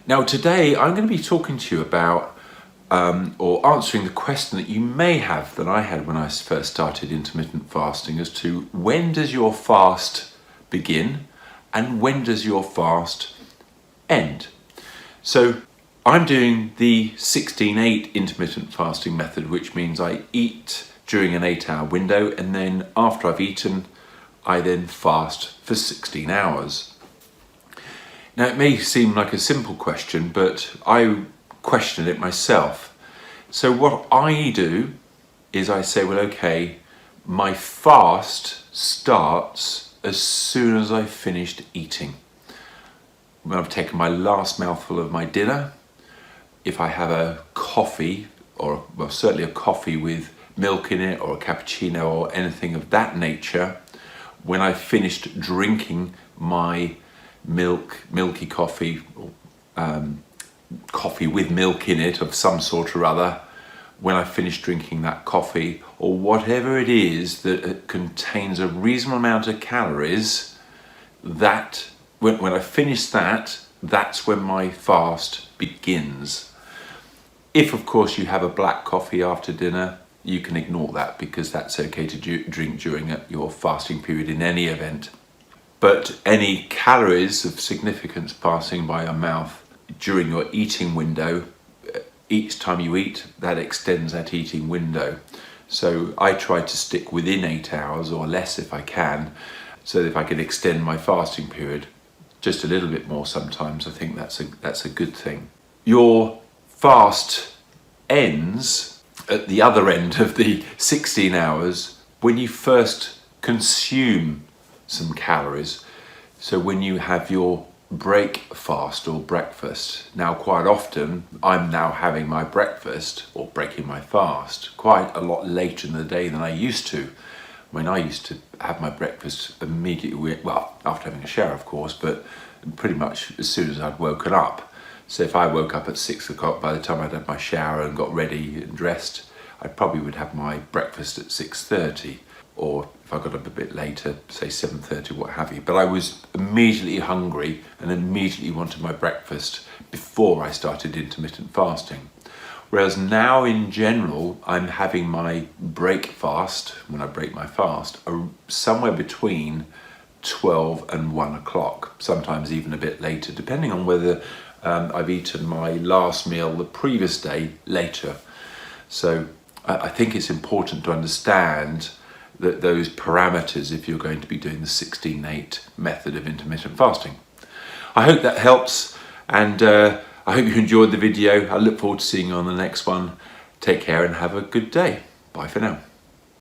Now today I'm going to be talking to you about or answering the question that you may have that I had when I first started intermittent fasting as to when does your fast begin and when does your fast end. So I'm doing the 16-8 intermittent fasting method, which means I eat during an 8-hour window, and then after I've eaten I then fast for 16 hours. Now it may seem like a simple question, but I question it myself. So what I do is I say, well, okay, my fast starts as soon as I've finished eating. When I've taken my last mouthful of my dinner, if I have a coffee, or well, certainly a coffee with milk in it, or a cappuccino or anything of that nature, when I've finished drinking my milky coffee, coffee with milk in it of some sort or other, when I finish drinking that coffee or whatever it is that contains a reasonable amount of calories, that when I finish that, that's when my fast begins. If of course you have a black coffee after dinner, you can ignore that because that's okay to drink during your fasting period in any event. But any calories of significance passing by your mouth during your eating window, each time you eat, that extends that eating window. So I try to stick within 8 hours or less if I can, so that if I can extend my fasting period just a little bit more sometimes, I think that's a good thing. Your fast ends at the other end of the 16 hours when you first consume some calories. So when you have your break fast or breakfast. Now quite often I'm now having my breakfast or breaking my fast quite a lot later in the day than I used to. When I used to have my breakfast immediately, well, after having a shower of course, but pretty much as soon as I'd woken up. So if I woke up at 6 o'clock, by the time I'd had my shower and got ready and dressed, I probably would have my breakfast at 6:30, or if I got up a bit later, say 7:30, what have you. But I was immediately hungry and immediately wanted my breakfast before I started intermittent fasting. Whereas now in general, I'm having my break fast, when I break my fast, somewhere between 12 and 1 o'clock, sometimes even a bit later, depending on whether I've eaten my last meal the previous day later. So I think it's important to understand that those parameters if you're going to be doing the 16-8 method of intermittent fasting. I hope that helps, and I hope you enjoyed the video. I look forward to seeing you on the next one. Take care and have a good day. Bye for now.